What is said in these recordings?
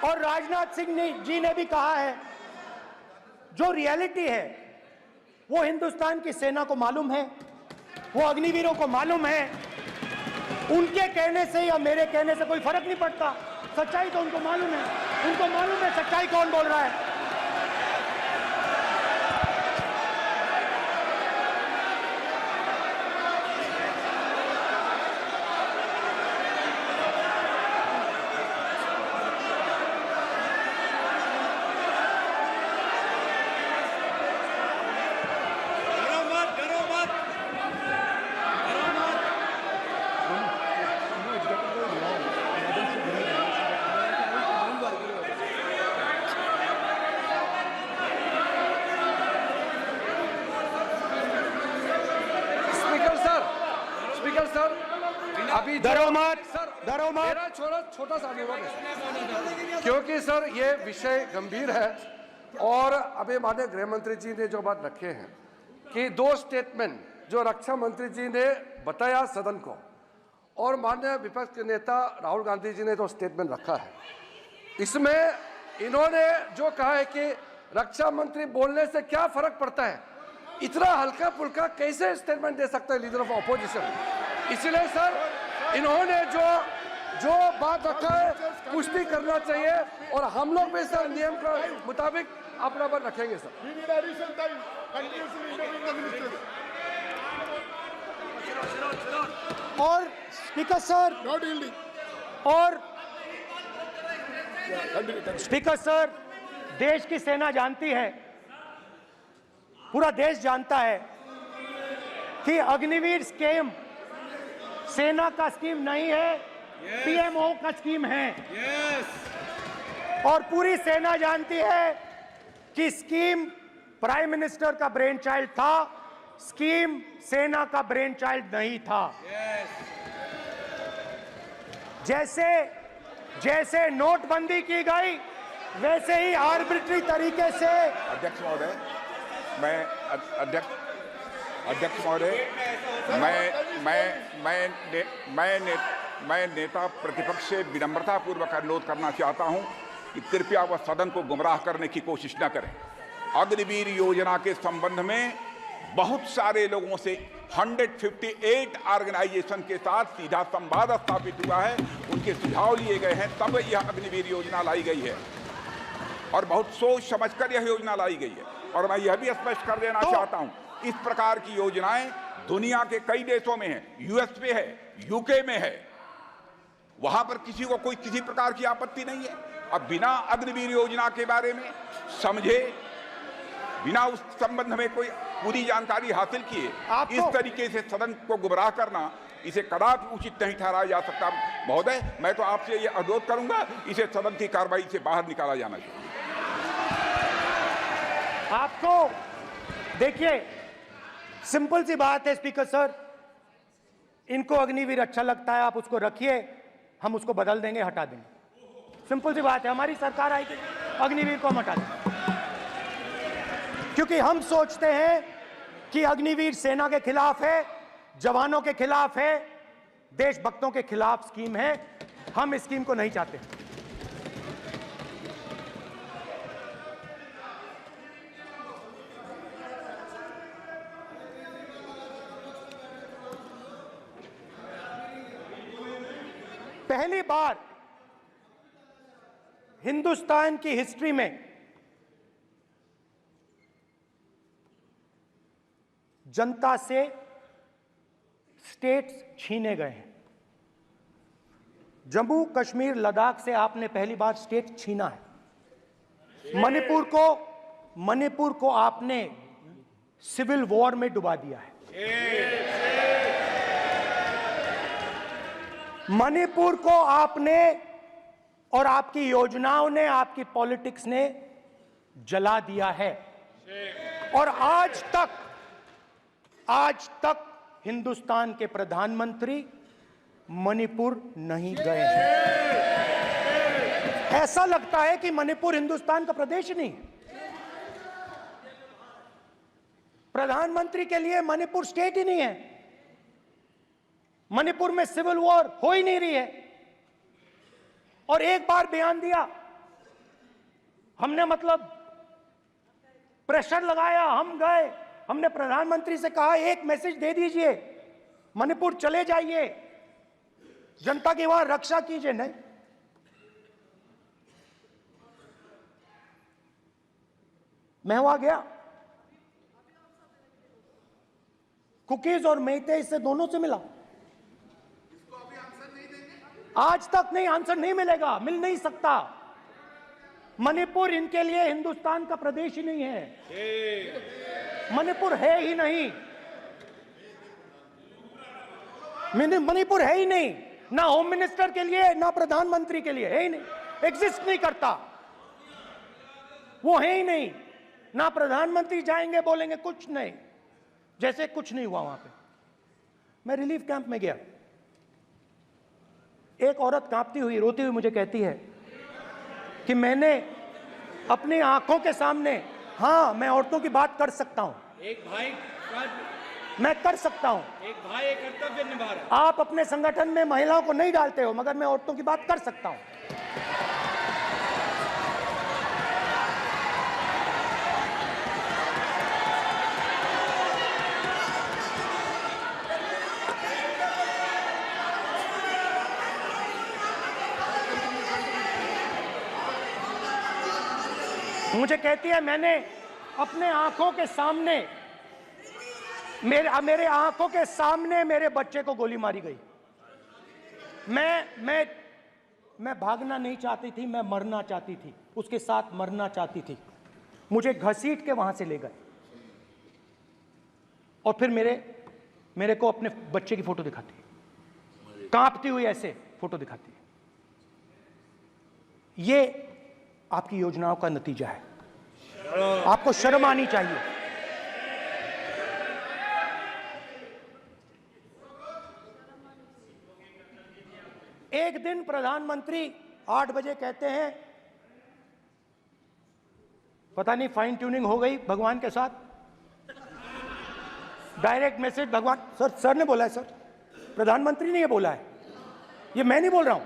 और राजनाथ सिंह जी ने भी कहा है, जो रियलिटी है वो हिंदुस्तान की सेना को मालूम है, वो अग्निवीरों को मालूम है। उनके कहने से या मेरे कहने से कोई फर्क नहीं पड़ता, सच्चाई तो उनको मालूम है। उनको मालूम है सच्चाई कौन बोल रहा है। अभी डरो मत सर, डरो मत। मेरा छोटा सा अनुरोध है, क्योंकि सर ये विषय गंभीर है और अभी माननीय गृह मंत्री जी ने जो बात रखे हैं कि 2 स्टेटमेंट जो रक्षा मंत्री जी ने बताया सदन को और माननीय विपक्ष के नेता राहुल गांधी जी ने जो स्टेटमेंट रखा है, इसमें इन्होंने जो कहा है कि रक्षा मंत्री बोलने से क्या फर्क पड़ता है, इतना हल्का फुल्का कैसे स्टेटमेंट दे सकता है लीडर ऑफ ऑपोजिशन। इसलिए सर इन्होंने जो बात रखा है पुष्टि करना चाहिए और हम लोग भी सर नियम के मुताबिक अपना बात रखेंगे सर। और स्पीकर सर और स्पीकर सर, देश की सेना जानती है, पूरा देश जानता है कि अग्निवीर स्कीम सेना का स्कीम नहीं है, पीएमओ का स्कीम है। और पूरी सेना जानती है कि स्कीम प्राइम मिनिस्टर का ब्रेन चाइल्ड था, स्कीम सेना का ब्रेन चाइल्ड नहीं था। जैसे नोटबंदी की गई वैसे ही आर्बिट्री तरीके से। अध्यक्ष महोदय, अध्यक्ष महोदय, मैं नेता प्रतिपक्ष से विनम्रता पूर्वक अनुरोध करना चाहता हूं कि कृपया वह सदन को गुमराह करने की कोशिश न करें। अग्निवीर योजना के संबंध में बहुत सारे लोगों से 158 ऑर्गेनाइजेशन के साथ सीधा संवाद स्थापित हुआ है, उनके सुझाव लिए गए हैं, तब यह अग्निवीर योजना लाई गई है और बहुत सोच समझकर यह योजना लाई गई है। और मैं यह भी स्पष्ट कर देना चाहता हूं, इस प्रकार की योजनाएं दुनिया के कई देशों में है, यूएस में है, यूके में है, वहां पर किसी को कोई किसी प्रकार की आपत्ति नहीं है। अब बिना अग्निवीर योजना के बारे में समझे, बिना उस संबंध में कोई पूरी जानकारी हासिल किए इस तरीके से सदन को गुमराह करना, इसे कदापि उचित नहीं ठहराया जा सकता। महोदय, मैं तो आपसे यह अनुरोध करूंगा, इसे सदन की कार्रवाई से बाहर निकाला जाना चाहिए। आपको देखिए, सिंपल सी बात है स्पीकर सर, इनको अग्निवीर अच्छा लगता है, आप उसको रखिए, हम उसको बदल देंगे, हटा देंगे। सिंपल सी बात है, हमारी सरकार आएगी, अग्निवीर को हम हटा देंगे, क्योंकि हम सोचते हैं कि अग्निवीर सेना के खिलाफ है, जवानों के खिलाफ है, देशभक्तों के खिलाफ स्कीम है। हम इस स्कीम को नहीं चाहते। पहली बार हिंदुस्तान की हिस्ट्री में जनता से स्टेट्स छीने गए हैं। जम्मू कश्मीर लद्दाख से आपने पहली बार स्टेट छीना है। मणिपुर को आपने सिविल वॉर में डुबा दिया है। मणिपुर को आपने और आपकी योजनाओं ने, आपकी पॉलिटिक्स ने जला दिया है। और आज तक हिंदुस्तान के प्रधानमंत्री मणिपुर नहीं गए हैं। ऐसा लगता है कि मणिपुर हिंदुस्तान का प्रदेश नहीं है। प्रधानमंत्री के लिए मणिपुर स्टेट ही नहीं है। मणिपुर में सिविल वॉर हो ही नहीं रही है। और एक बार बयान दिया हमने मतलब प्रेशर लगाया, हम गए, हमने प्रधानमंत्री से कहा एक मैसेज दे दीजिए, मणिपुर चले जाइए, जनता की वहां रक्षा कीजिए। नहीं, मैं वहां गया, कुकीज और मेहते से दोनों से मिला। आज तक नहीं, आंसर नहीं मिलेगा, मिल नहीं सकता। मणिपुर इनके लिए हिंदुस्तान का प्रदेश ही नहीं है, मणिपुर है ही नहीं, मणिपुर है ही नहीं, ना होम मिनिस्टर के लिए ना प्रधानमंत्री के लिए, है ही नहीं, एग्जिस्ट नहीं करता, वो है ही नहीं। ना प्रधानमंत्री जाएंगे बोलेंगे कुछ नहीं, जैसे कुछ नहीं हुआ वहां पे। मैं रिलीफ कैंप में गया, एक औरत कांपती हुई रोती हुई मुझे कहती है कि मैंने अपनी आंखों के सामने, हाँ मैं औरतों की बात कर सकता हूं, एक भाई मैं कर सकता हूं, एक भाई कर्तव्य निभा रहा। आप अपने संगठन में महिलाओं को नहीं डालते हो, मगर मैं औरतों की बात कर सकता हूं। मुझे कहती है मैंने अपने आंखों के सामने, मेरे आंखों के सामने मेरे बच्चे को गोली मारी गई। मैं भागना नहीं चाहती थी, मैं मरना चाहती थी, उसके साथ मरना चाहती थी। मुझे घसीट के वहां से ले गए और फिर मेरे को अपने बच्चे की फोटो दिखाती है, कांपती हुई ऐसे फोटो दिखाती है। ये आपकी योजनाओं का नतीजा है, आपको शर्म आनी चाहिए। एक दिन प्रधानमंत्री 8 बजे कहते हैं, पता नहीं फाइन ट्यूनिंग हो गई भगवान के साथ, डायरेक्ट मैसेज भगवान, सर ने बोला है, सर प्रधानमंत्री ने ये बोला है, ये मैं नहीं बोल रहा हूं,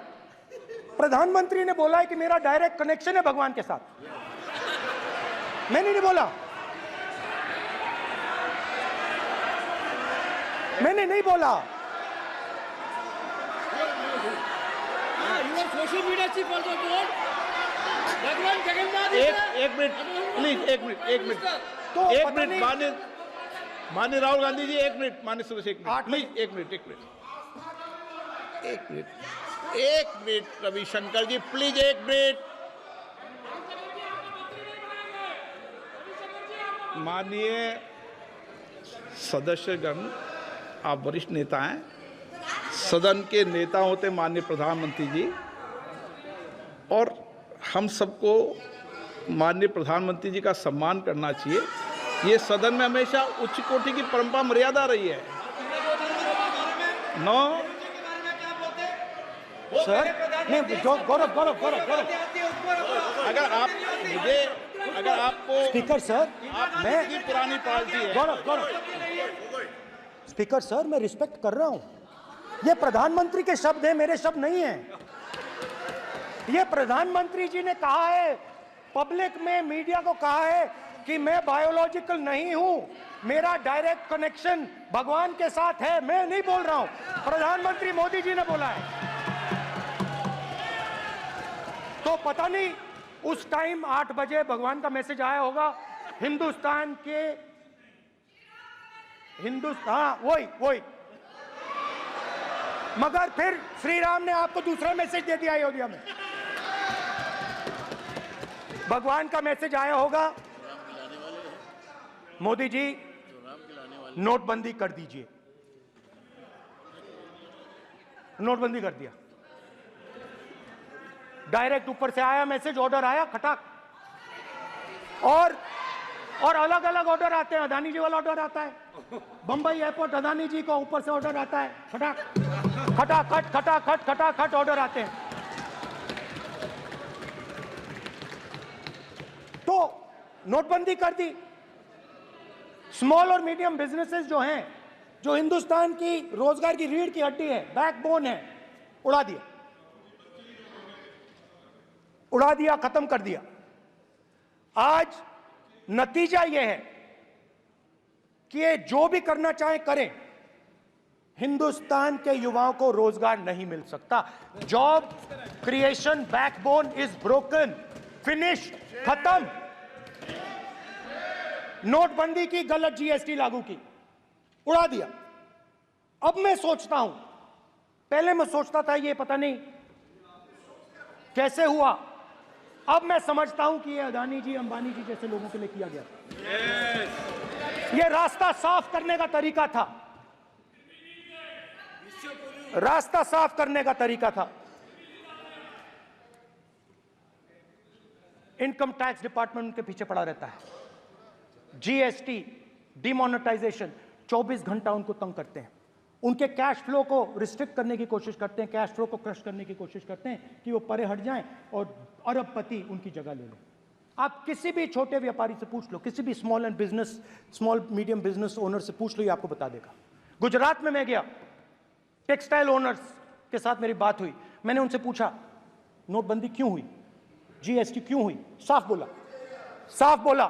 प्रधानमंत्री ने बोला है कि मेरा डायरेक्ट कनेक्शन है भगवान के साथ, मैंने नहीं बोला, मैंने नहीं बोला। Social media chief also told भगवान जगन्नाथ। एक मिनट प्लीज, एक मिनट तो एक पता मिनट नहीं- माननीय राहुल गांधी जी, एक मिनट, माननीय सुरेश, एक मिनट 8 प्लीज, एक मिनट रविशंकर जी प्लीज, एक मिनट। माननीय सदस्यगण, आप वरिष्ठ नेता हैं, सदन के नेता होते माननीय प्रधानमंत्री जी, और हम सबको माननीय प्रधानमंत्री जी का सम्मान करना चाहिए। ये सदन में हमेशा उच्च कोटि की परंपरा मर्यादा रही है। नो सर नहीं, गौरव अगर आपको स्पीकर सर, मैं इतनी पुरानी पार्टी है। गौरव स्पीकर सर, मैं रिस्पेक्ट कर रहा हूं, ये प्रधानमंत्री के शब्द हैं, मेरे शब्द नहीं हैं। ये प्रधानमंत्री जी ने कहा है, पब्लिक में मीडिया को कहा है कि मैं बायोलॉजिकल नहीं हूं, मेरा डायरेक्ट कनेक्शन भगवान के साथ है, मैं नहीं बोल रहा हूं, प्रधानमंत्री मोदी जी ने बोला है। तो पता नहीं उस टाइम 8 बजे भगवान का मैसेज आया होगा, हिंदुस्तान, वही मगर फिर श्री राम ने आपको दूसरा मैसेज दे दिया अयोध्या में। भगवान का मैसेज आया होगा, मोदी जी नोटबंदी कर दीजिए, नोटबंदी कर दिया, डायरेक्ट ऊपर से आया मैसेज, ऑर्डर आया खटाक। और अलग अलग ऑर्डर आते हैं, अदानी जी वाला ऑर्डर आता है, बंबई एयरपोर्ट अदानी जी को ऊपर से ऑर्डर आता है, खटाखट ऑर्डर आते हैं। तो नोटबंदी कर दी, स्मॉल और मीडियम बिजनेसेस जो हैं, जो हिंदुस्तान की रोजगार की रीढ़ की हड्डी है, बैकबोन है, उड़ा दिया, खत्म कर दिया। आज नतीजा यह है कि ये जो भी करना चाहे करें, हिंदुस्तान के युवाओं को रोजगार नहीं मिल सकता। Job creation backbone is broken, finish, खत्म। नोटबंदी की, गलत जीएसटी लागू की, उड़ा दिया। अब मैं सोचता हूं, पहले मैं सोचता था ये पता नहीं कैसे हुआ, अब मैं समझता हूं कि ये अदानी जी, अंबानी जी जैसे लोगों के लिए किया गया था। ये रास्ता साफ करने का तरीका था, रास्ता साफ करने का तरीका था। इनकम टैक्स डिपार्टमेंट उनके पीछे पड़ा रहता है। जीएसटी, डिमोनेटाइजेशन, 24 घंटा उनको तंग करते हैं। उनके कैश फ्लो को रिस्ट्रिक्ट करने की कोशिश करते हैं, कैश फ्लो को क्रश करने की कोशिश करते हैं कि वो परे हट जाएं और अरबपति उनकी जगह ले लें। आप किसी भी छोटे व्यापारी से पूछ लो, किसी भी स्मॉल मीडियम बिजनेस ओनर से पूछ लो, ये आपको बता देगा। गुजरात में मैं गया, टेक्सटाइल ओनर्स के साथ मेरी बात हुई। मैंने उनसे पूछा नोटबंदी क्यों हुई, जीएसटी क्यों हुई? साफ बोला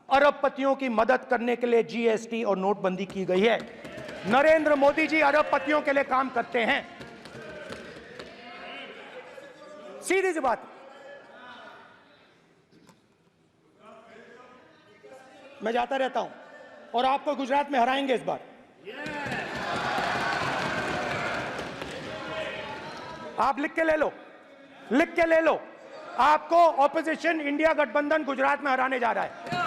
अरबपतियों की मदद करने के लिए जीएसटी और नोटबंदी की गई है। नरेंद्र मोदी जी अरबपतियों के लिए काम करते हैं, सीधी सी बात। मैं जाता रहता हूं और आपको गुजरात में हराएंगे इस बार। आप लिख के ले लो, आपको ऑपोजिशन इंडिया गठबंधन गुजरात में हराने जा रहा है।